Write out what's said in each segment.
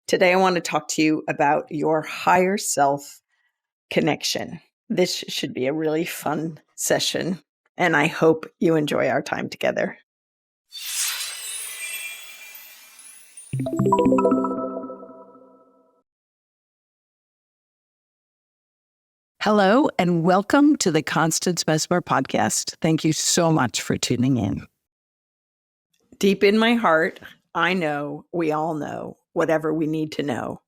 Today, I want to talk to you about your higher self connection. This should be a really fun session, and I hope you enjoy our time together. Hello, and welcome to the Constance Messmer podcast. Thank you so much for tuning in. Deep in my heart, I know we all know whatever we need to know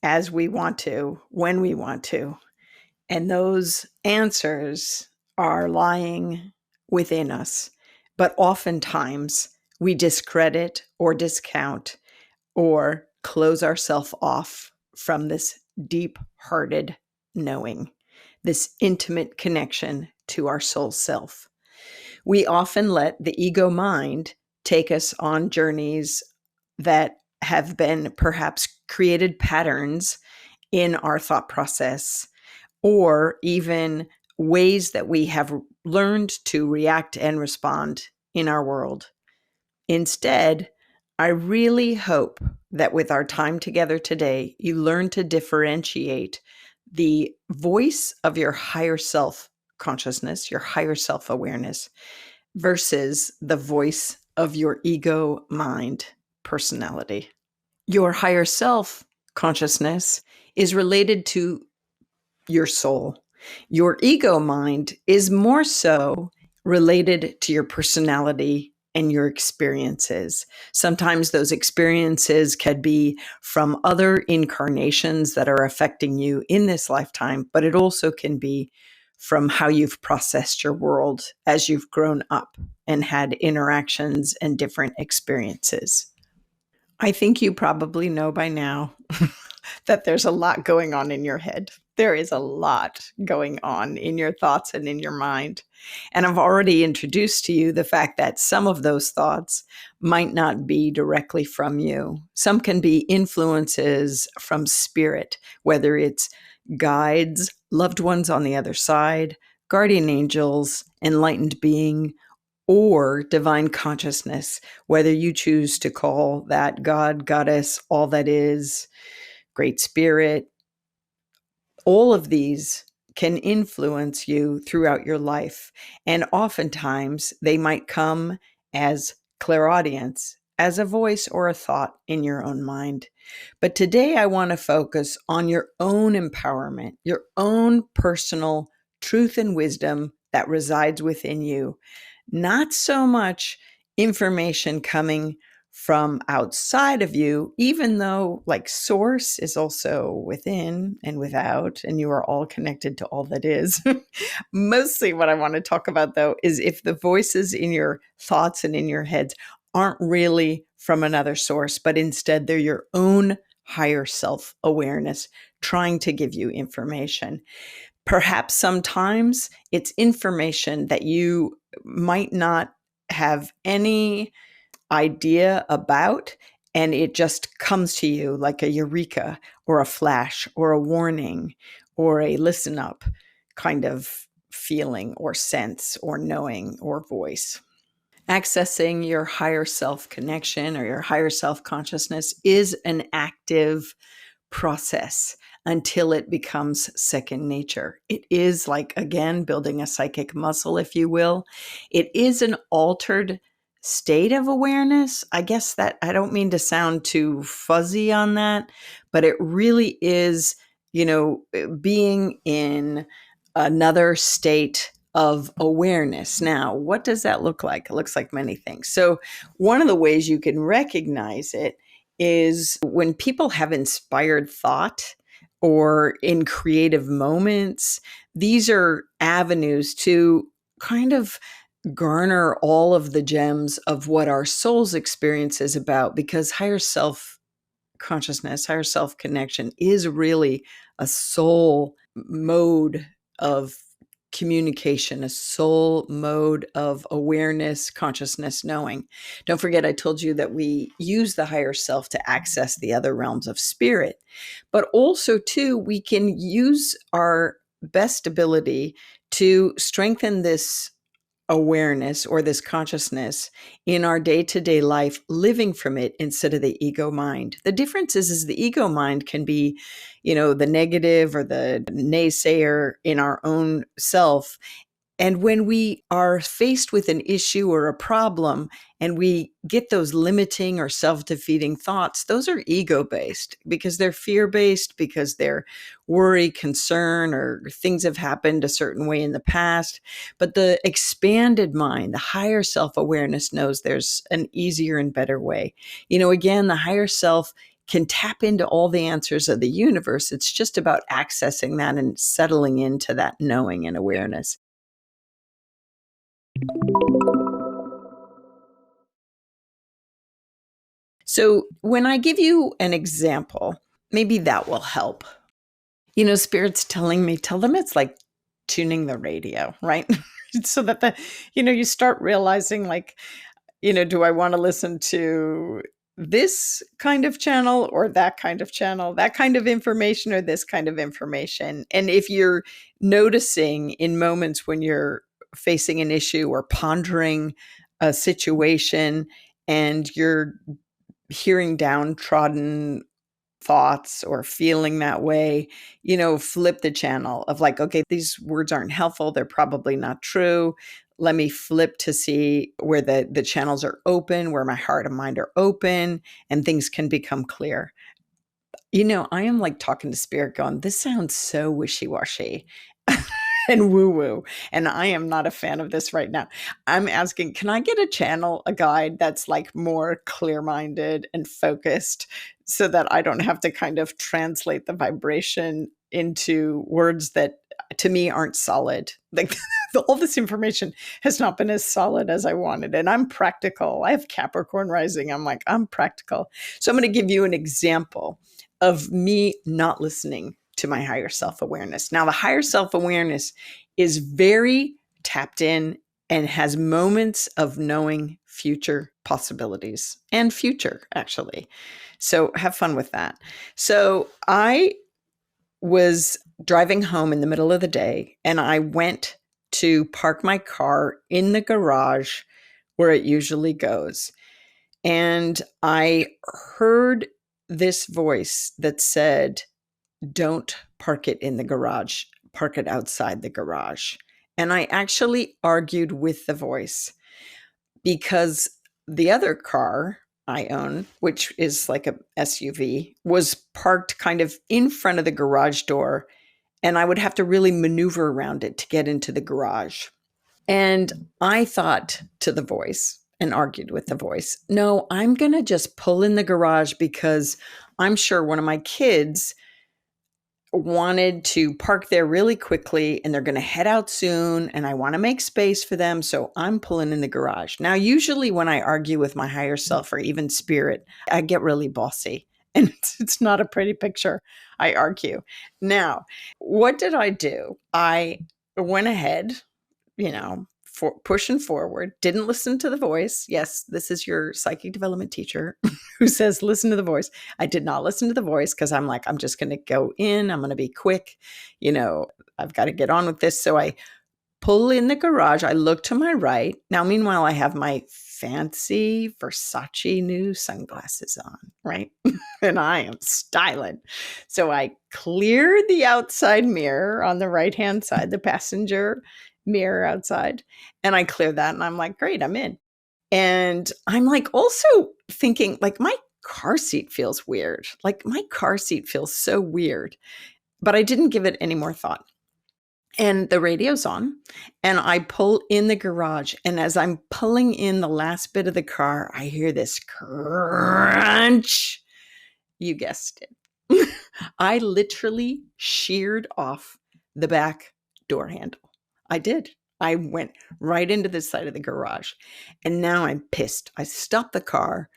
as we want to, when we want to. And those answers are lying within us. But oftentimes we discredit or discount or close ourselves off from this deep hearted knowing, this intimate connection to our soul self. We often let the ego mind take us on journeys that have been perhaps created patterns in our thought process, or even ways that we have learned to react and respond in our world. Instead, I really hope that with our time together today, you learn to differentiate the voice of your higher self consciousness, your higher self awareness, versus the voice of your ego mind personality. Your higher self consciousness is related to your soul. Your ego mind is more so related to your personality and your experiences. Sometimes those experiences could be from other incarnations that are affecting you in this lifetime, but it also can be from how you've processed your world as you've grown up and had interactions and different experiences. I think you probably know by now that there's a lot going on in your head. There is a lot going on in your thoughts and in your mind. And I've already introduced to you the fact that some of those thoughts might not be directly from you. Some can be influences from spirit, whether it's guides, loved ones on the other side, guardian angels, enlightened being, or divine consciousness, whether you choose to call that God, goddess, all that is, great spirit. All of these can influence you throughout your life. And oftentimes they might come as clairaudience, as a voice or a thought in your own mind. But today I want to focus on your own empowerment, your own personal truth and wisdom that resides within you. Not so much information coming from outside of you, even though like source is also within and without, and you are all connected to all that is. Mostly what I want to talk about though is if the voices in your thoughts and in your heads aren't really from another source, but instead they're your own higher self awareness trying to give you information. Perhaps sometimes it's information that you might not have any idea about, and it just comes to you like a eureka or a flash or a warning or a listen up kind of feeling or sense or knowing or voice. Accessing your higher self connection or your higher self consciousness is an active process until it becomes second nature. It is like, again, building a psychic muscle, if you will. It is an altered state of awareness. I guess that I don't mean to sound too fuzzy on that, but it really is, being in another state of awareness. Now, what does that look like? It looks like many things. So, one of the ways you can recognize it is when people have inspired thought or in creative moments. These are avenues to kind of garner all of the gems of what our soul's experience is about, because higher self consciousness, higher self connection is really a soul mode of communication, a soul mode of awareness, consciousness, knowing. Don't forget, I told you that we use the higher self to access the other realms of spirit, but also too, we can use our best ability to strengthen this awareness or this consciousness in our day-to-day life, living from it instead of the ego mind. The difference is the ego mind can be, the negative or the naysayer in our own self. And when we are faced with an issue or a problem and we get those limiting or self-defeating thoughts, those are ego-based because they're fear-based, because they're worry, concern, or things have happened a certain way in the past. But the expanded mind, the higher self-awareness knows there's an easier and better way. Again, the higher self can tap into all the answers of the universe. It's just about accessing that and settling into that knowing and awareness. So when I give you an example, maybe that will help. Spirit's telling me, tell them it's like tuning the radio, right? So that you start realizing like, do I want to listen to this kind of channel or that kind of channel, that kind of information or this kind of information? And if you're noticing in moments when you're facing an issue or pondering a situation and you're hearing downtrodden thoughts or feeling that way, flip the channel of like, okay, these words aren't helpful. They're probably not true. Let me flip to see where the channels are open, where my heart and mind are open, and things can become clear. I am like talking to spirit going, this sounds so wishy-washy and woo-woo. And I am not a fan of this right now. I'm asking, can I get a guide that's like more clear-minded and focused so that I don't have to kind of translate the vibration into words that to me aren't solid? Like all this information has not been as solid as I wanted. And I'm practical. I have Capricorn rising. I'm practical. So I'm going to give you an example of me not listening to my higher self-awareness. Now, the higher self-awareness is very tapped in and has moments of knowing future possibilities and future, actually. So have fun with that. So I was driving home in the middle of the day and I went to park my car in the garage where it usually goes. And I heard this voice that said, don't park it in the garage, park it outside the garage. And I actually argued with the voice because the other car I own, which is like a SUV, was parked kind of in front of the garage door. And I would have to really maneuver around it to get into the garage. And I thought to the voice and argued with the voice, no, I'm going to just pull in the garage because I'm sure one of my kids wanted to park there really quickly and they're going to head out soon and I want to make space for them. So I'm pulling in the garage. Now, usually when I argue with my higher self or even spirit, I get really bossy and it's not a pretty picture. I argue. Now, what did I do? I went ahead, pushing forward, didn't listen to the voice. Yes, this is your psychic development teacher who says, listen to the voice. I did not listen to the voice because I'm like, I'm just going to go in. I'm going to be quick. I've got to get on with this. So I pull in the garage. I look to my right. Now, meanwhile, I have my fancy Versace new sunglasses on, right? And I am styling. So I clear the outside mirror on the right-hand side, the passenger mirror outside. And I clear that and I'm like, great, I'm in. And I'm like also thinking like my car seat feels weird. Like my car seat feels so weird, but I didn't give it any more thought. And the radio's on and I pull in the garage. And as I'm pulling in the last bit of the car, I hear this crunch. You guessed it. I literally sheared off the back door handle. I did. I went right into the side of the garage. And now I'm pissed. I stopped the car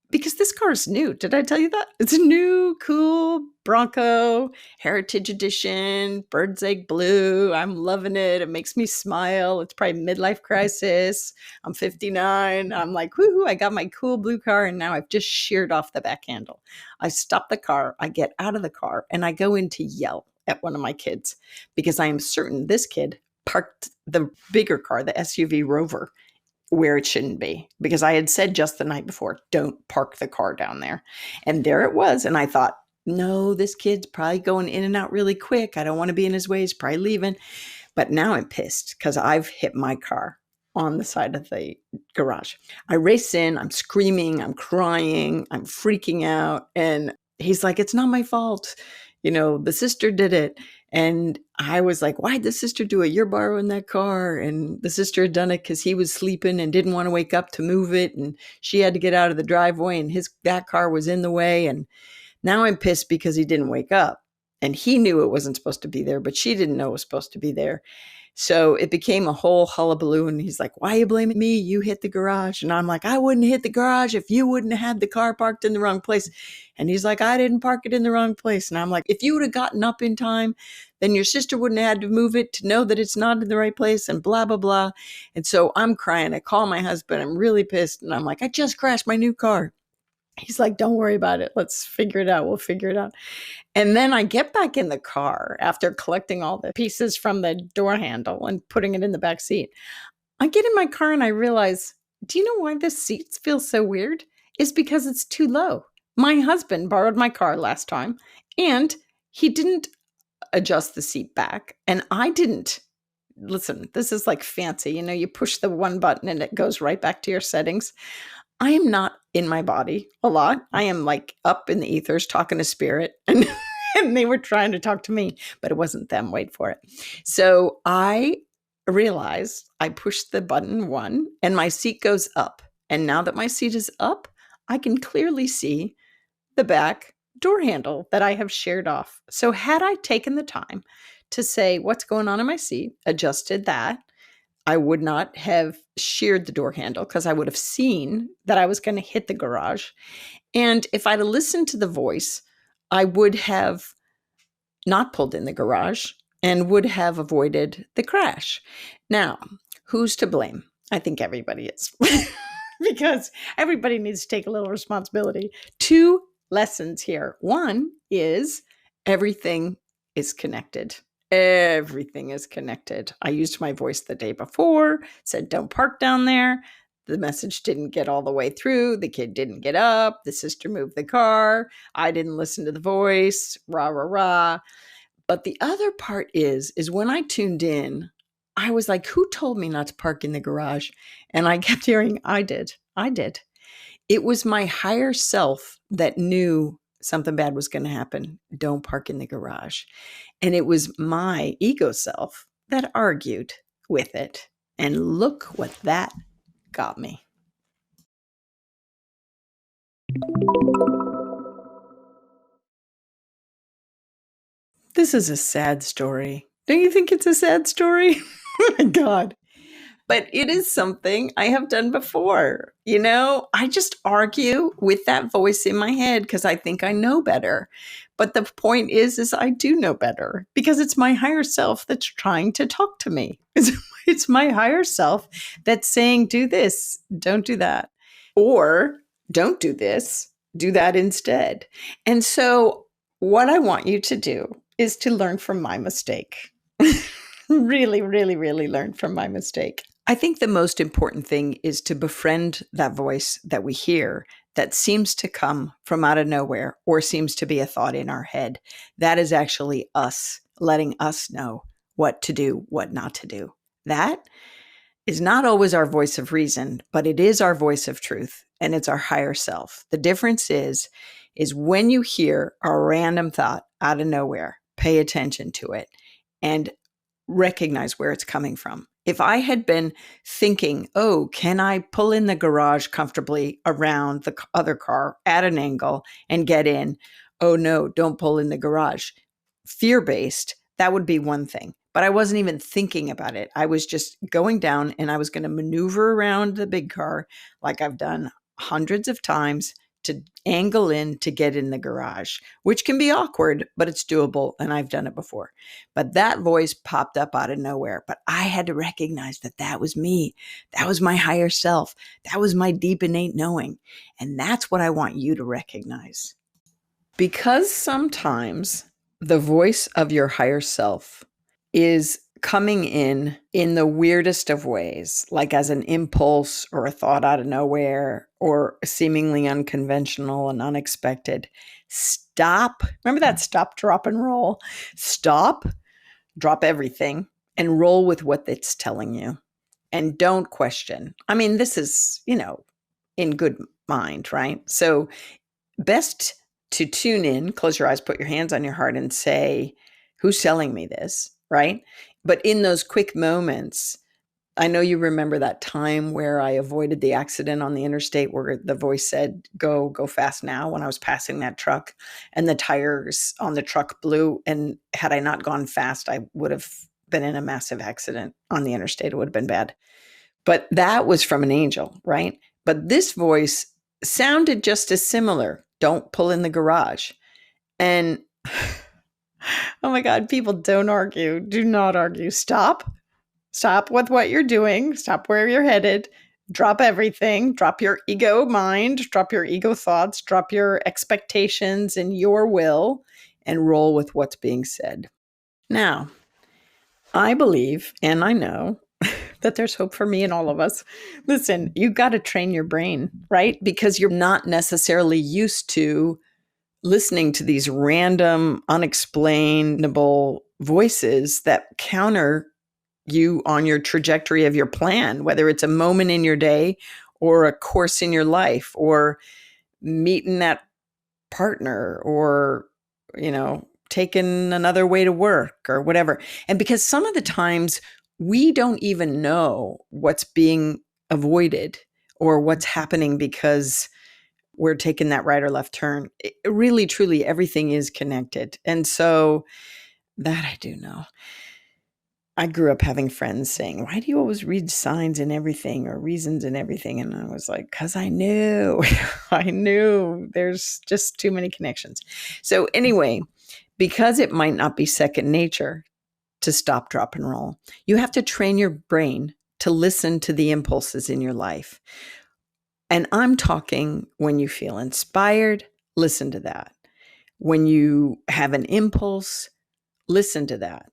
because this car is new. Did I tell you that? It's a new, cool Bronco, Heritage Edition, bird's egg blue. I'm loving it. It makes me smile. It's probably midlife crisis. I'm 59. I'm like, woohoo, I got my cool blue car. And now I've just sheared off the back handle. I stop the car. I get out of the car and I go in to yell at one of my kids because I am certain this kid parked the bigger car, the SUV Rover, where it shouldn't be, because I had said just the night before, don't park the car down there. And there it was. And I thought, no, this kid's probably going in and out really quick. I don't want to be in his way. He's probably leaving. But now I'm pissed because I've hit my car on the side of the garage. I race in, I'm screaming, I'm crying, I'm freaking out. And he's like, it's not my fault. The sister did it. And I was like, why'd the sister do it? You're borrowing that car. And the sister had done it because he was sleeping and didn't want to wake up to move it. And she had to get out of the driveway and that car was in the way. And now I'm pissed because he didn't wake up. And he knew it wasn't supposed to be there, but she didn't know it was supposed to be there. So it became a whole hullabaloo. And he's like, why are you blaming me? You hit the garage. And I'm like, I wouldn't hit the garage if you wouldn't have had the car parked in the wrong place. And he's like, I didn't park it in the wrong place. And I'm like, if you would have gotten up in time, then your sister wouldn't have had to move it to know that it's not in the right place and blah, blah, blah. And so I'm crying. I call my husband. I'm really pissed. And I'm like, I just crashed my new car. He's like, don't worry about it. Let's figure it out. We'll figure it out. And then I get back in the car after collecting all the pieces from the door handle and putting it in the back seat. I get in my car and I realize, do you know why this seat feels so weird? It's because it's too low. My husband borrowed my car last time and he didn't adjust the seat back. And I didn't. Listen, this is like fancy. You push the one button and it goes right back to your settings. I am not in my body a lot. I am like up in the ethers talking to spirit and they were trying to talk to me, but it wasn't them. Wait for it. So I realized I pushed the button one and my seat goes up. And now that my seat is up, I can clearly see the back door handle that I have sheared off. So had I taken the time to say what's going on in my seat, adjusted that, I would not have sheared the door handle because I would have seen that I was going to hit the garage. And if I'd have listened to the voice, I would have not pulled in the garage and would have avoided the crash. Now, who's to blame? I think everybody is because everybody needs to take a little responsibility. 2 lessons here. One is everything is connected. Everything is connected. I used my voice the day before, said, don't park down there. The message didn't get all the way through. The kid didn't get up. The sister moved the car. I didn't listen to the voice. Rah, rah, rah. But the other part is when I tuned in, I was like, who told me not to park in the garage? And I kept hearing, I did. It was my higher self that knew something bad was going to happen. Don't park in the garage. And it was my ego self that argued with it. And look what that got me. This is a sad story. Don't you think it's a sad story? Oh my God. But it is something I have done before. I just argue with that voice in my head because I think I know better. But the point is I do know better because it's my higher self that's trying to talk to me. It's my higher self that's saying, do this, don't do that. Or don't do this, do that instead. And so what I want you to do is to learn from my mistake. Really, really, really learn from my mistake. I think the most important thing is to befriend that voice that we hear that seems to come from out of nowhere or seems to be a thought in our head. That is actually us letting us know what to do, what not to do. That is not always our voice of reason, but it is our voice of truth, and it's our higher self. The difference is when you hear a random thought out of nowhere, pay attention to it and recognize where it's coming from. If I had been thinking, oh, can I pull in the garage comfortably around the other car at an angle and get in? Oh, no, don't pull in the garage. Fear-based, that would be one thing. But I wasn't even thinking about it. I was just going down and I was going to maneuver around the big car like I've done hundreds of times to angle in to get in the garage, which can be awkward, but it's doable. And I've done it before. But that voice popped up out of nowhere. But I had to recognize that was me. That was my higher self. That was my deep innate knowing. And that's what I want you to recognize. Because sometimes the voice of your higher self is coming in the weirdest of ways, like as an impulse or a thought out of nowhere or seemingly unconventional and unexpected, stop. Remember that stop, drop, and roll? Stop, drop everything, and roll with what it's telling you. And don't question. I mean, this is, in good mind, right? So, best to tune in, close your eyes, put your hands on your heart, and say, who's telling me this, right? But in those quick moments, I know you remember that time where I avoided the accident on the interstate where the voice said, go fast now, when I was passing that truck and the tires on the truck blew. And had I not gone fast, I would have been in a massive accident on the interstate. It would have been bad. But that was from an angel, right? But this voice sounded just as similar. Don't pull in the garage. And oh my God, people, don't argue. Do not argue. Stop with what you're doing. Stop where you're headed. Drop everything. Drop your ego mind. Drop your ego thoughts. Drop your expectations and your will and roll with what's being said. Now, I believe and I know that there's hope for me and all of us. Listen, you got to train your brain, right? Because you're not necessarily used to listening to these random, unexplainable voices that counter you on your trajectory of your plan, whether it's a moment in your day or a course in your life or meeting that partner or, taking another way to work or whatever. And because some of the times we don't even know what's being avoided or what's happening because we're taking that right or left turn. Really, truly, everything is connected. And so that I do know. I grew up having friends saying, why do you always read signs and everything or reasons and everything? And I was like, because I knew, I knew there's just too many connections. So anyway, because it might not be second nature to stop, drop, and roll, you have to train your brain to listen to the impulses in your life. And I'm talking when you feel inspired, listen to that. When you have an impulse, listen to that.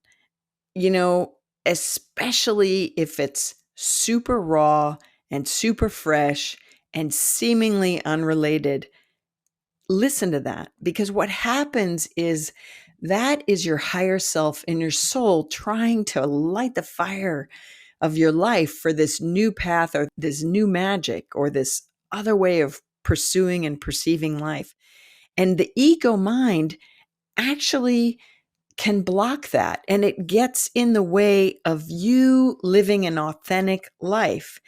Especially if it's super raw and super fresh and seemingly unrelated, listen to that. Because what happens is that is your higher self and your soul trying to light the fire of your life for this new path or this new magic or this other way of pursuing and perceiving life. And the ego mind actually can block that, and it gets in the way of you living an authentic life.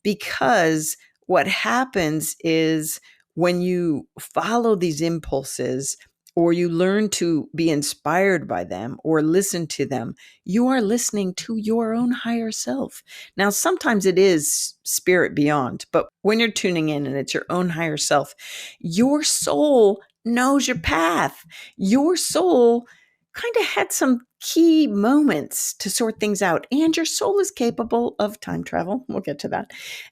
Because what happens is when you follow these impulses or you learn to be inspired by them or listen to them, you are listening to your own higher self. Now, sometimes it is spirit beyond, but when you're tuning in and it's your own higher self, your soul knows your path. Your soul kind of had some key moments to sort things out. And your soul is capable of time travel. We'll get to that.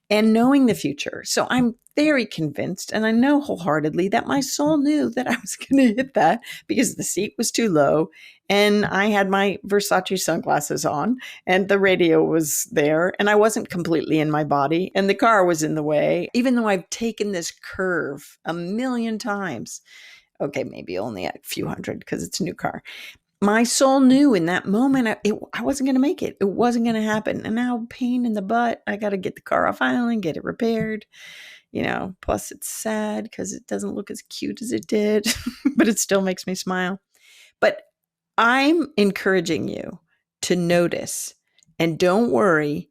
And knowing the future. So I'm very convinced, and I know wholeheartedly that my soul knew that I was going to hit that because the seat was too low and I had my Versace sunglasses on and the radio was there and I wasn't completely in my body and the car was in the way, even though I've taken this curve a million times. Okay, maybe only a few hundred because it's a new car. My soul knew in that moment I wasn't going to make it. It wasn't going to happen. And now pain in the butt. I got to get the car off island, get it repaired. Plus it's sad because it doesn't look as cute as it did, but it still makes me smile. But I'm encouraging you to notice and don't worry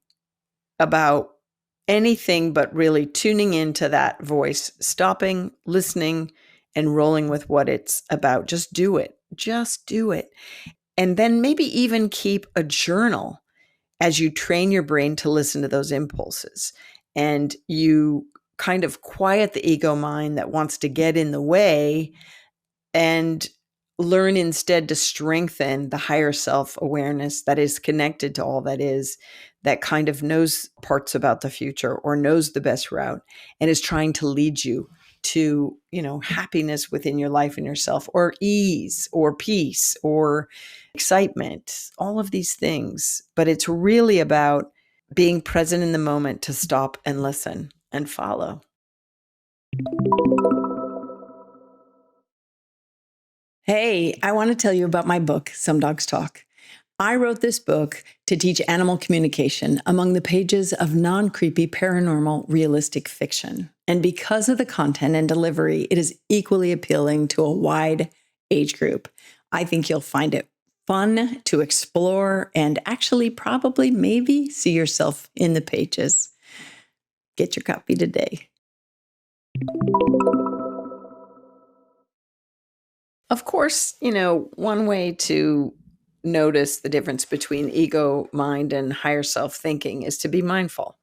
about anything but really tuning into that voice, stopping, listening, and rolling with what it's about. Just do it. Just do it. And then maybe even keep a journal as you train your brain to listen to those impulses. And you kind of quiet the ego mind that wants to get in the way and learn instead to strengthen the higher self-awareness that is connected to all that is, that kind of knows parts about the future or knows the best route and is trying to lead you to, happiness within your life and yourself, or ease or peace or excitement, all of these things. But it's really about being present in the moment to stop and listen and follow. Hey, I want to tell you about my book, Some Dogs Talk. I wrote this book to teach animal communication among the pages of non-creepy paranormal realistic fiction. And because of the content and delivery, it is equally appealing to a wide age group. I think you'll find it fun to explore and actually probably maybe see yourself in the pages. Get your copy today. Of course, one way to notice the difference between ego, mind, and higher self thinking is to be mindful,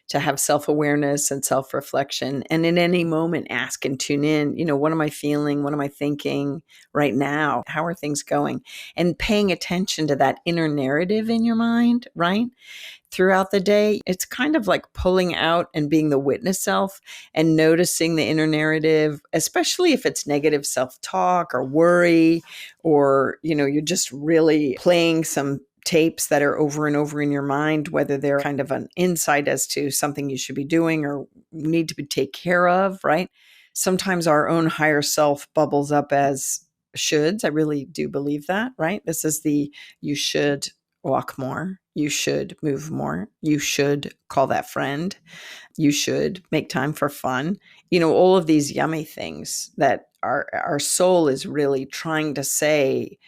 to have self awareness and self reflection. And in any moment, ask and tune in, what am I feeling? What am I thinking right now? How are things going? And paying attention to that inner narrative in your mind, right? Throughout the day, it's kind of like pulling out and being the witness self and noticing the inner narrative, especially if it's negative self-talk or worry, or, you're just really playing some tapes that are over and over in your mind, whether they're kind of an insight as to something you should be doing or need to be take care of, right? Sometimes our own higher self bubbles up as shoulds. I really do believe that, right? This is the you should walk more. You should move more. You should call that friend. You should make time for fun. All of these yummy things that our soul is really trying to say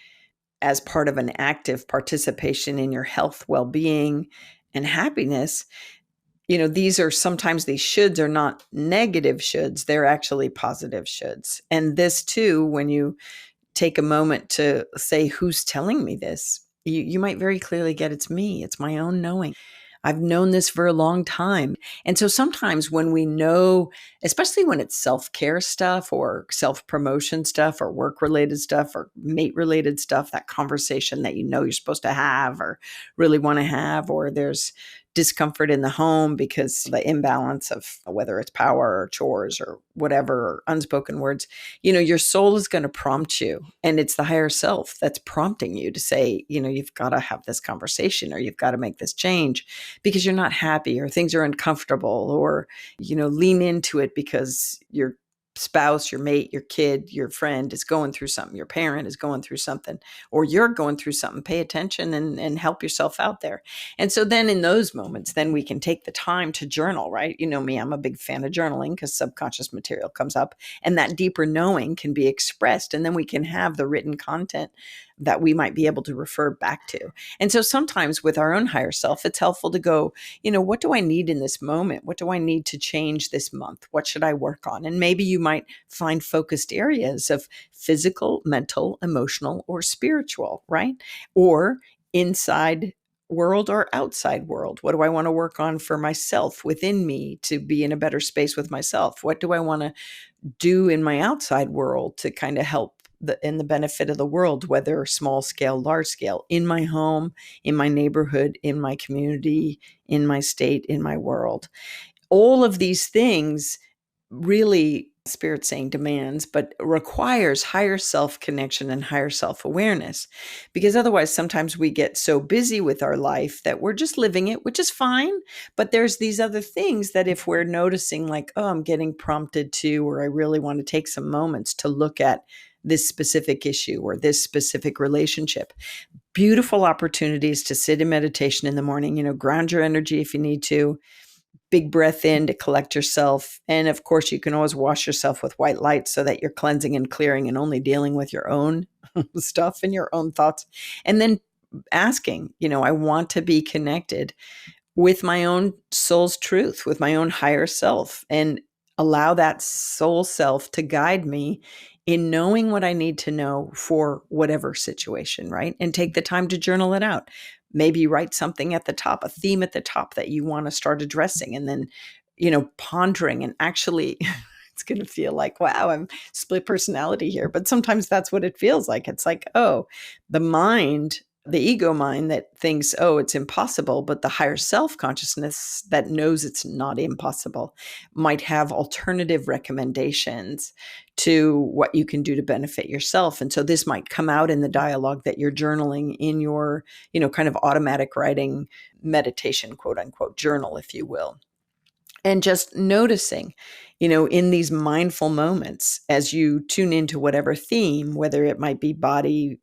as part of an active participation in your health, well-being, and happiness. These shoulds are not negative shoulds. They're actually positive shoulds. And this too, when you take a moment to say, who's telling me this? You might very clearly get it's me. It's my own knowing. I've known this for a long time. And so sometimes when we know, especially when it's self-care stuff or self-promotion stuff or work-related stuff or mate-related stuff, that conversation that you're supposed to have or really want to have, or there's discomfort in the home because the imbalance of whether it's power or chores or whatever, or unspoken words, your soul is going to prompt you. And it's the higher self that's prompting you to say, you've got to have this conversation or you've got to make this change because you're not happy or things are uncomfortable, or, lean into it because your spouse, your mate, your kid, your friend is going through something, your parent is going through something, or you're going through something. Pay attention and help yourself out there. And so then in those moments, then we can take the time to journal, right? You know me, I'm a big fan of journaling because subconscious material comes up and that deeper knowing can be expressed. And then we can have the written content that we might be able to refer back to. And so sometimes with our own higher self, it's helpful to go, what do I need in this moment? What do I need to change this month? What should I work on? And maybe you might find focused areas of physical, mental, emotional, or spiritual, right? Or inside world or outside world. What do I want to work on for myself within me to be in a better space with myself? What do I want to do in my outside world to kind of help in the benefit of the world, whether small scale, large scale, in my home, in my neighborhood, in my community, in my state, in my world? All of these things really, spirit saying demands, but requires higher self connection and higher self awareness. Because otherwise, sometimes we get so busy with our life that we're just living it, which is fine. But there's these other things that if we're noticing, like, oh, I'm getting prompted to, or I really want to take some moments to look at this specific issue or this specific relationship. Beautiful opportunities to sit in meditation in the morning, ground your energy if you need to. Big breath in to collect yourself. And of course, you can always wash yourself with white light so that you're cleansing and clearing and only dealing with your own stuff and your own thoughts. And then asking, I want to be connected with my own soul's truth, with my own higher self, and allow that soul self to guide me in knowing what I need to know for whatever situation, right? And take the time to journal it out. Maybe write something at the top, a theme at the top that you want to start addressing, and then, pondering and actually it's going to feel like, wow, I'm split personality here. But sometimes that's what it feels like. It's like, oh, the mind The ego mind that thinks, oh, it's impossible, but the higher self consciousness that knows it's not impossible might have alternative recommendations to what you can do to benefit yourself. And so this might come out in the dialogue that you're journaling in your, kind of automatic writing meditation, quote unquote, journal, if you will. And just noticing, in these mindful moments as you tune into whatever theme, whether it might be body,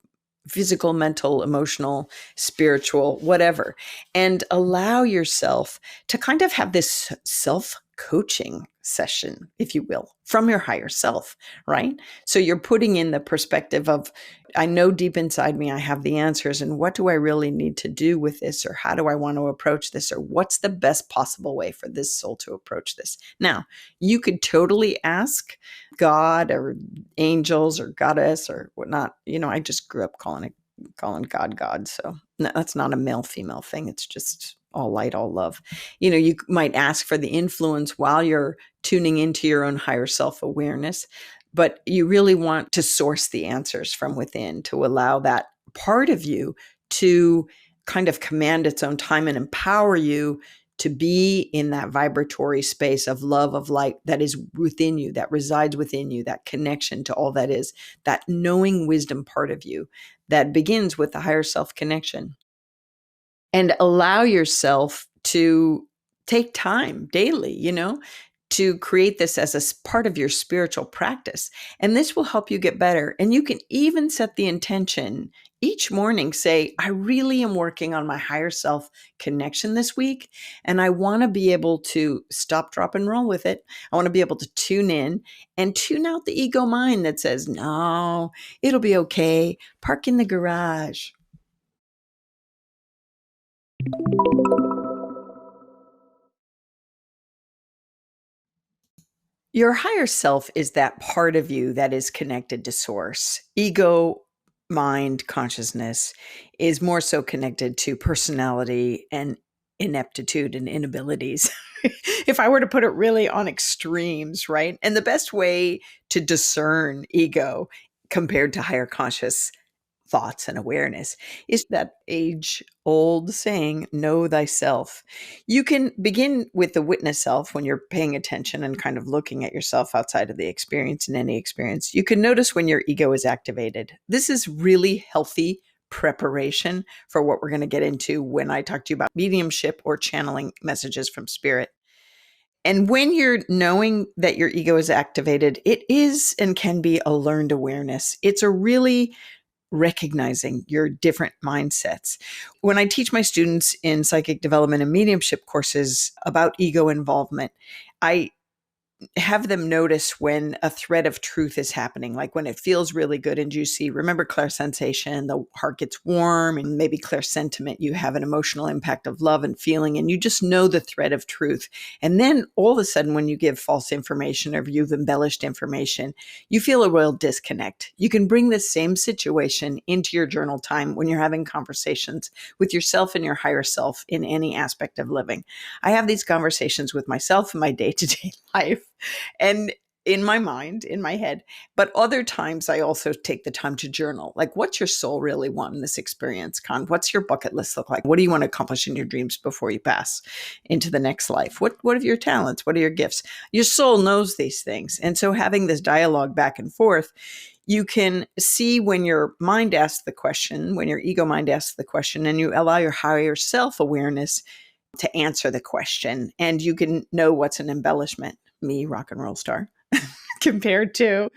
physical, mental, emotional, spiritual, whatever, and allow yourself to kind of have this self coaching session, if you will, from your higher self, right? So you're putting in the perspective of, I know deep inside me I have the answers, and what do I really need to do with this, or how do I want to approach this, or what's the best possible way for this soul to approach this? Now, you could totally ask God or angels or goddess or whatnot. I just grew up calling God God. So no, that's not a male female thing. It's just all light, all love. You might ask for the influence while you're tuning into your own higher self awareness, but you really want to source the answers from within to allow that part of you to kind of command its own time and empower you to be in that vibratory space of love, of light that is within you, that resides within you, that connection to all that is, that knowing wisdom part of you that begins with the higher self connection. And allow yourself to take time daily, to create this as a part of your spiritual practice. And this will help you get better. And you can even set the intention each morning, say, I really am working on my higher self connection this week. And I want to be able to stop, drop, and roll with it. I want to be able to tune in and tune out the ego mind that says, no, it'll be okay. Park in the garage. Your higher self is that part of you that is connected to source. Ego, mind, consciousness is more so connected to personality and ineptitude and inabilities. If I were to put it really on extremes, right? And the best way to discern ego compared to higher conscious thoughts and awareness is that age old saying, know thyself. You can begin with the witness self when you're paying attention and kind of looking at yourself outside of the experience in any experience. You can notice when your ego is activated. This is really healthy preparation for what we're going to get into when I talk to you about mediumship or channeling messages from spirit. And when you're knowing that your ego is activated, it is and can be a learned awareness. It's a really recognizing your different mindsets. When I teach my students in psychic development and mediumship courses about ego involvement, I have them notice when a thread of truth is happening, like when it feels really good and juicy. Remember clairsensation, the heart gets warm, and maybe clairsentiment, you have an emotional impact of love and feeling, and you just know the thread of truth. And then all of a sudden, when you give false information or you've embellished information, you feel a real disconnect. You can bring this same situation into your journal time when you're having conversations with yourself and your higher self in any aspect of living. I have these conversations with myself in my day-to-day life. And in my mind, in my head, but other times I also take the time to journal. Like, what's your soul really want in this experience, Con? What's your bucket list look like? What do you want to accomplish in your dreams before you pass into the next life? What are your talents? What are your gifts? Your soul knows these things. And so having this dialogue back and forth, you can see when your mind asks the question, when your ego mind asks the question, and you allow your higher self-awareness to answer the question. And you can know what's an embellishment, me, rock and roll star, compared to,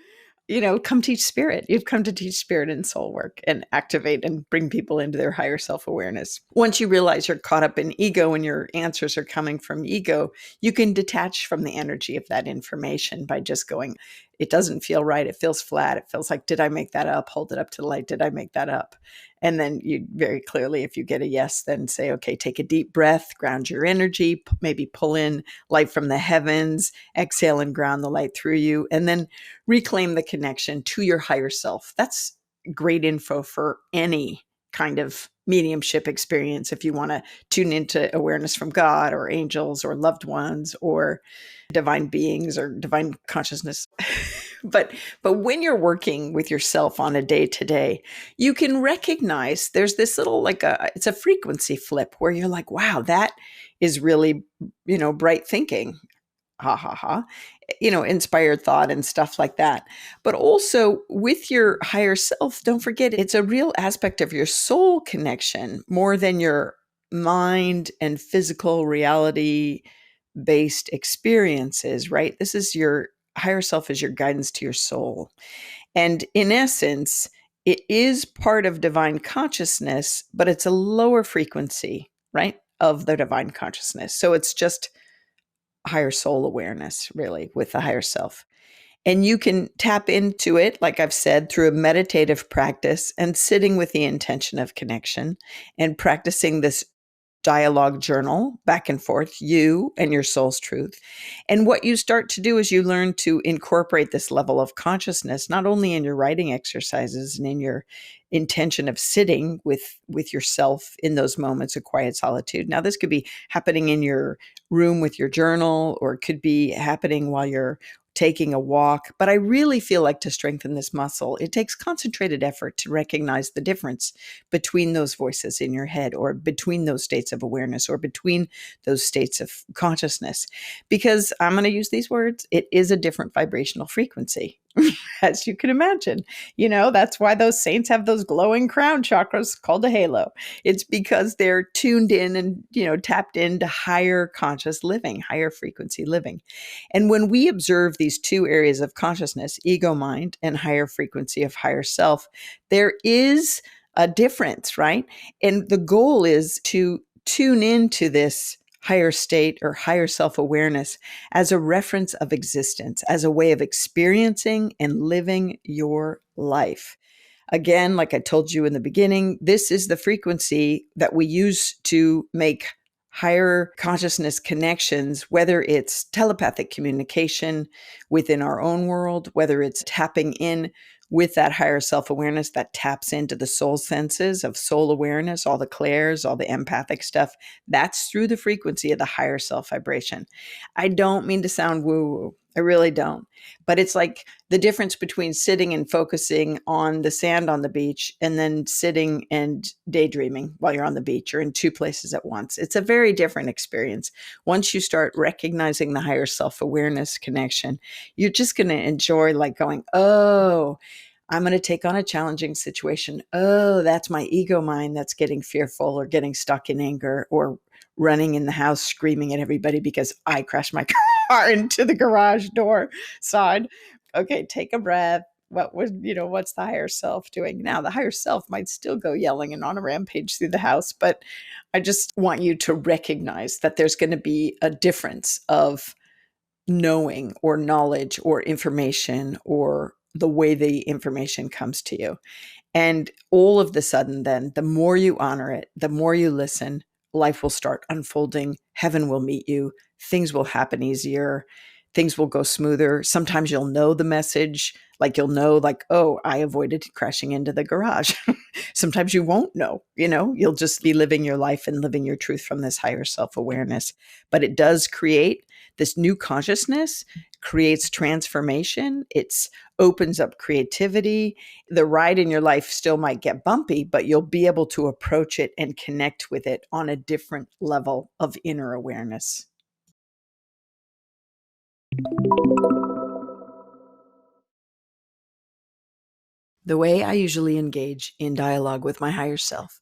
come teach spirit. You've come to teach spirit and soul work and activate and bring people into their higher self-awareness. Once you realize you're caught up in ego and your answers are coming from ego, you can detach from the energy of that information by just going, it doesn't feel right. It feels flat. It feels like, did I make that up? Hold it up to the light. Did I make that up? And then you very clearly, if you get a yes, then say, okay, take a deep breath, ground your energy, maybe pull in light from the heavens, exhale and ground the light through you, and then reclaim the connection to your higher self. That's great info for any kind of mediumship experience. If you want to tune into awareness from God or angels or loved ones or divine beings or divine consciousness, but when you're working with yourself on a day to day, you can recognize there's this little it's a frequency flip where you're like, wow, that is really, bright thinking. Ha ha ha. Inspired thought and stuff like that. But also with your higher self, don't forget it's a real aspect of your soul connection more than your mind and physical reality based experiences, right? This is your higher self is your guidance to your soul. And in essence, it is part of divine consciousness, but it's a lower frequency, right? Of the divine consciousness. So it's just higher soul awareness, really, with the higher self. And you can tap into it, like I've said, through a meditative practice and sitting with the intention of connection and practicing this dialogue journal back and forth, you and your soul's truth. And what you start to do is you learn to incorporate this level of consciousness, not only in your writing exercises and in your intention of sitting with yourself in those moments of quiet solitude. Now, this could be happening in your room with your journal, or it could be happening while you're taking a walk. But I really feel like to strengthen this muscle, it takes concentrated effort to recognize the difference between those voices in your head, or between those states of awareness, or between those states of consciousness. Because I'm going to use these words, it is a different vibrational frequency. As you can imagine, that's why those saints have those glowing crown chakras called a halo. It's because they're tuned in and, tapped into higher conscious living, higher frequency living. And when we observe these two areas of consciousness, ego mind and higher frequency of higher self, there is a difference, right? And the goal is to tune into this higher state or higher self-awareness as a reference of existence, as a way of experiencing and living your life. Again, like I told you in the beginning, this is the frequency that we use to make higher consciousness connections, whether it's telepathic communication within our own world, whether it's tapping in with that higher self-awareness that taps into the soul senses of soul awareness, all the clairs, all the empathic stuff. That's through the frequency of the higher self vibration. I don't mean to sound woo-woo. I really don't. But it's like the difference between sitting and focusing on the sand on the beach and then sitting and daydreaming while you're on the beach, or in two places at once. It's a very different experience. Once you start recognizing the higher self-awareness connection, you're just going to enjoy like going, oh, I'm going to take on a challenging situation. Oh, that's my ego mind that's getting fearful or getting stuck in anger or running in the house screaming at everybody because I crashed my car into the garage door side. Okay, take a breath. What's the higher self doing now? The higher self might still go yelling and on a rampage through the house, but I just want you to recognize that there's going to be a difference of knowing or knowledge or information, or the way the information comes to you. And all of the sudden, then, the more you honor it, the more you listen, life will start unfolding. Heaven will meet you. Things will happen easier. Things will go smoother. Sometimes you'll know the message, like you'll know, like, oh, I avoided crashing into the garage. Sometimes you won't know, you'll just be living your life and living your truth from this higher self-awareness. But it does create this new consciousness, creates transformation. It's opens up creativity. The ride in your life still might get bumpy, but you'll be able to approach it and connect with it on a different level of inner awareness. The way I usually engage in dialogue with my higher self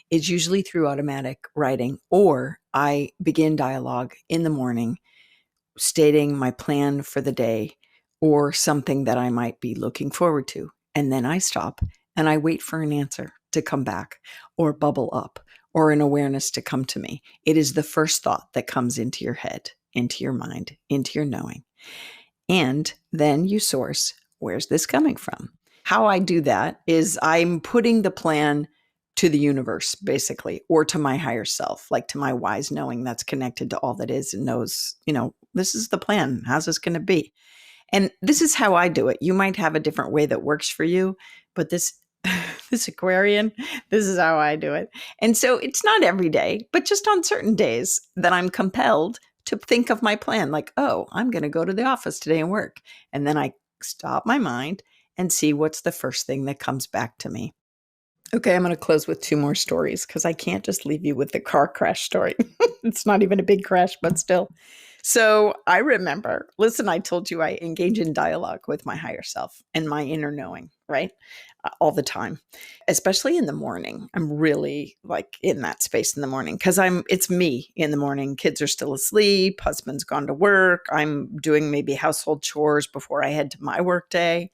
is usually through automatic writing, or I begin dialogue in the morning stating my plan for the day or something that I might be looking forward to. And then I stop and I wait for an answer to come back, or bubble up, or an awareness to come to me. It is the first thought that comes into your head, into your mind, into your knowing. And then you source, where's this coming from? How I do that is I'm putting the plan to the universe, basically, or to my higher self, like to my wise knowing that's connected to all that is and knows, this is the plan. How's this going to be? And this is how I do it. You might have a different way that works for you, but this this Aquarian, this is how I do it. And so it's not every day, but just on certain days that I'm compelled to think of my plan, like, oh, I'm going to go to the office today and work. And then I stop my mind and see what's the first thing that comes back to me. Okay, I'm going to close with two more stories because I can't just leave you with the car crash story. It's not even a big crash, but still. So I remember, listen, I told you I engage in dialogue with my higher self and my inner knowing, right? All the time, especially in the morning. I'm really like in that space in the morning because it's me in the morning. Kids are still asleep. Husband's gone to work. I'm doing maybe household chores before I head to my work day.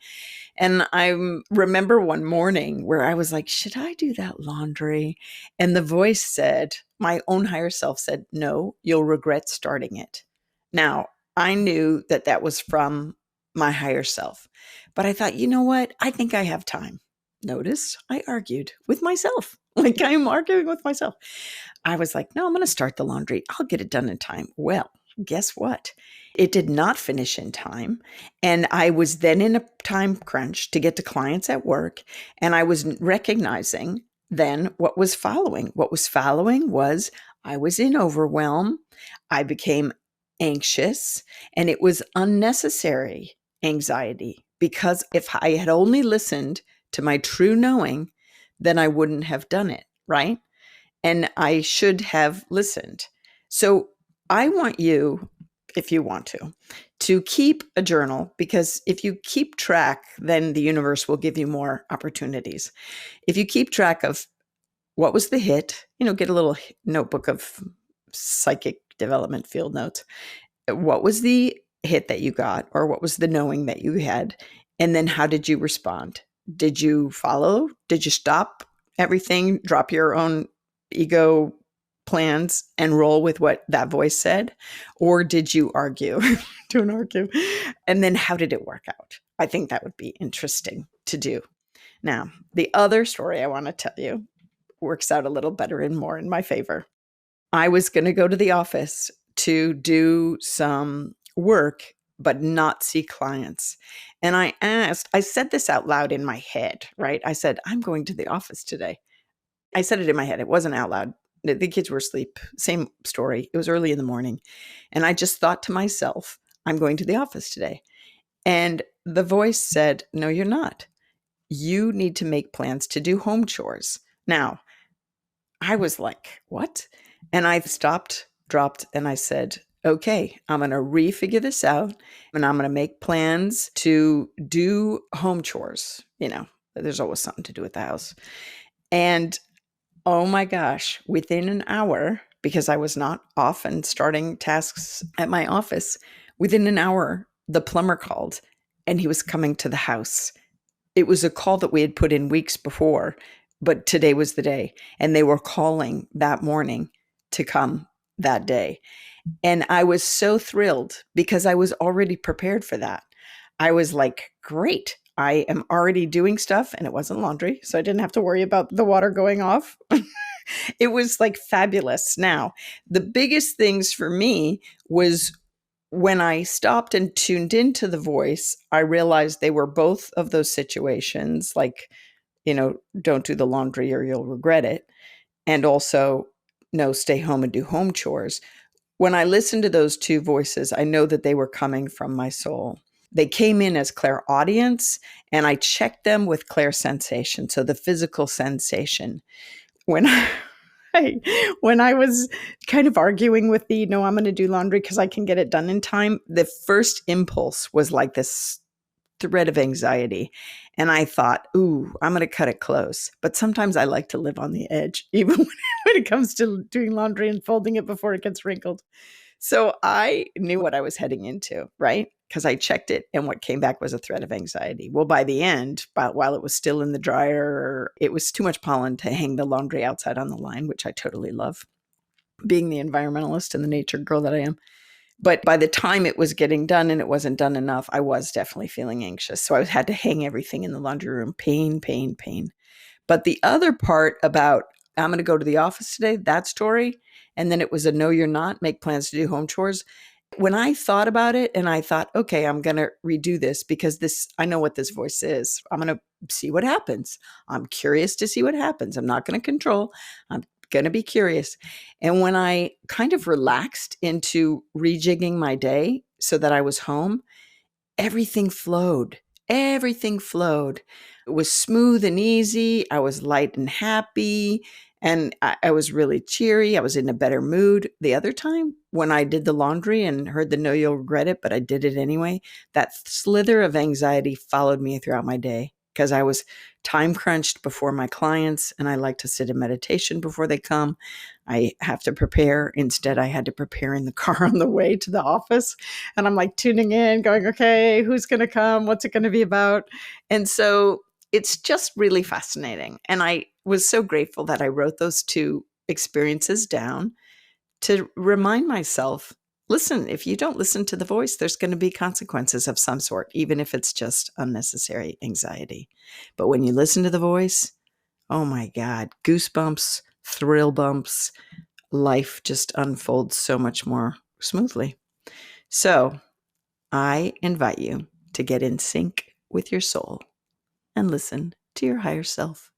And I remember one morning where I was like, should I do that laundry? And the voice said, my own higher self said, no, you'll regret starting it. Now, I knew that that was from my higher self, but I thought, you know what? I think I have time. Notice I argued with myself. Like I'm arguing with myself. I was like, no, I'm going to start the laundry. I'll get it done in time. Well, guess what? It did not finish in time. And I was then in a time crunch to get to clients at work. And I was recognizing then what was following. What was following was I was in overwhelm. I became anxious, and it was unnecessary anxiety because if I had only listened to my true knowing, then I wouldn't have done it, right? And I should have listened. So I want you, if you want to keep a journal, because if you keep track, then the universe will give you more opportunities. If you keep track of what was the hit, get a little notebook of psychic development field notes. What was the hit that you got, or what was the knowing that you had? And then how did you respond? Did you follow? Did you stop everything, drop your own ego plans and roll with what that voice said? Or did you argue? Don't argue. And then how did it work out? I think that would be interesting to do. Now, the other story I want to tell you works out a little better and more in my favor. I was going to go to the office to do some work, but not see clients. And I said this out loud in my head, right? I said, I'm going to the office today. I said it in my head. It wasn't out loud. The kids were asleep. Same story. It was early in the morning. And I just thought to myself, I'm going to the office today. And the voice said, no, you're not. You need to make plans to do home chores. Now, I was like, what? And I stopped, dropped, and I said, okay, I'm going to refigure this out and I'm going to make plans to do home chores. There's always something to do at the house. And oh my gosh, within an hour, because I was not often starting tasks at my office, within an hour, the plumber called and he was coming to the house. It was a call that we had put in weeks before, but today was the day. And they were calling that morning to come that day. And I was so thrilled because I was already prepared for that. I was like, great. I am already doing stuff, and it wasn't laundry, so I didn't have to worry about the water going off. It was like fabulous. Now, the biggest things for me was when I stopped and tuned into the voice, I realized they were both of those situations, like, don't do the laundry or you'll regret it. And also, no, stay home and do home chores. When I listened to those two voices, I know that they were coming from my soul. They came in as clairaudience, and I checked them with clairsensation, so the physical sensation. When when I was kind of arguing with no, I'm going to do laundry because I can get it done in time, the first impulse was like this thread of anxiety. And I thought, ooh, I'm going to cut it close. But sometimes I like to live on the edge, even when it comes to doing laundry and folding it before it gets wrinkled. So I knew what I was heading into, right? Because I checked it, and what came back was a threat of anxiety. Well, by the end, while it was still in the dryer, it was too much pollen to hang the laundry outside on the line, which I totally love, being the environmentalist and the nature girl that I am. But by the time it was getting done and it wasn't done enough, I was definitely feeling anxious. So I had to hang everything in the laundry room. Pain, pain, pain. But the other part about I'm going to go to the office today, that story, and then it was a no, you're not, make plans to do home chores. When I thought about it and I thought, okay, I'm going to redo this because I know what this voice is. I'm going to see what happens. I'm curious to see what happens. I'm not going to control. I'm going to be curious. And when I kind of relaxed into rejigging my day so that I was home, everything flowed. Everything flowed. It was smooth and easy. I was light and happy. And I was really cheery. I was in a better mood. The other time when I did the laundry and heard the no, you'll regret it, but I did it anyway, that slither of anxiety followed me throughout my day because I was time crunched before my clients and I like to sit in meditation before they come. I have to prepare. Instead, I had to prepare in the car on the way to the office. And I'm like tuning in, going, okay, who's going to come? What's it going to be about? And so it's just really fascinating. And I was so grateful that I wrote those two experiences down to remind myself, listen, if you don't listen to the voice, there's going to be consequences of some sort, even if it's just unnecessary anxiety. But when you listen to the voice, oh my God, goosebumps, thrill bumps, life just unfolds so much more smoothly. So I invite you to get in sync with your soul and listen to your higher self.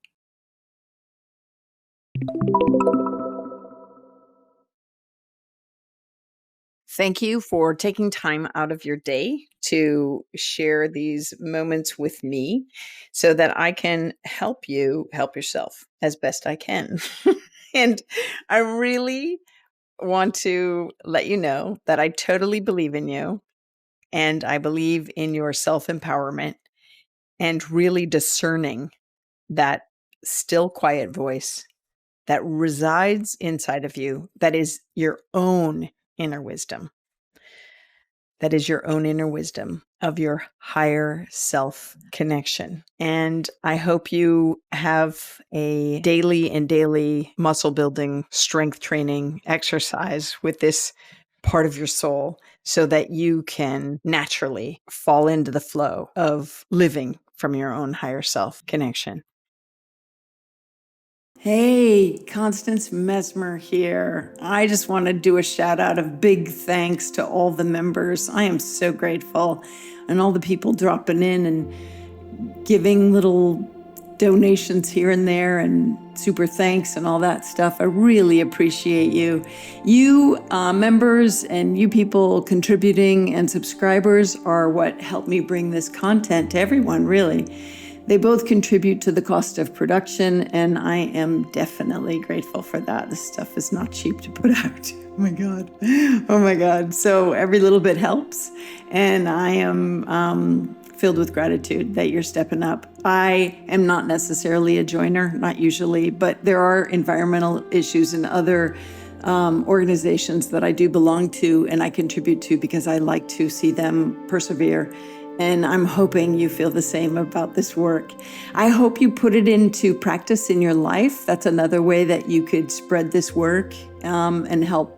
Thank you for taking time out of your day to share these moments with me so that I can help you help yourself as best I can. And I really want to let you know that I totally believe in you and I believe in your self empowerment and really discerning that still quiet voice that resides inside of you that is your own inner wisdom. That is your own inner wisdom of your higher self connection. And I hope you have a daily muscle building, strength training exercise with this part of your soul so that you can naturally fall into the flow of living from your own higher self connection. Hey, Constance Messmer here. I just want to do a shout out of big thanks to all the members. I am so grateful. And all the people dropping in and giving little donations here and there and super thanks and all that stuff. I really appreciate you. You members and you people contributing and subscribers are what helped me bring this content to everyone, really. They both contribute to the cost of production, and I am definitely grateful for that. This stuff is not cheap to put out. Oh my God. Oh my God. So every little bit helps, and I am filled with gratitude that you're stepping up. I am not necessarily a joiner, not usually, but there are environmental issues and other organizations that I do belong to and I contribute to because I like to see them persevere. And I'm hoping you feel the same about this work. I hope you put it into practice in your life. That's another way that you could spread this work and help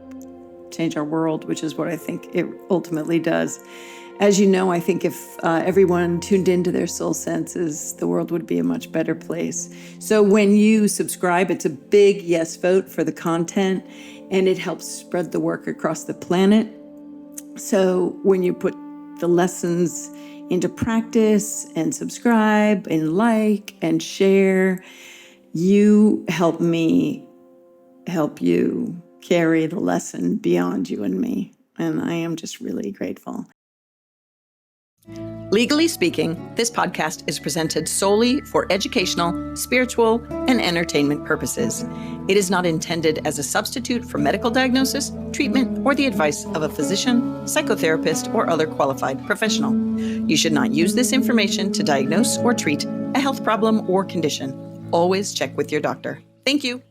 change our world, which is what I think it ultimately does. As you know, I think if everyone tuned into their soul senses, the world would be a much better place. So when you subscribe, it's a big yes vote for the content, and it helps spread the work across the planet. So when you put the lessons into practice and subscribe and like and share, you help me help you carry the lesson beyond you and me. And I am just really grateful. Legally speaking, this podcast is presented solely for educational, spiritual, and entertainment purposes. It is not intended as a substitute for medical diagnosis, treatment, or the advice of a physician, psychotherapist, or other qualified professional. You should not use this information to diagnose or treat a health problem or condition. Always check with your doctor. Thank you.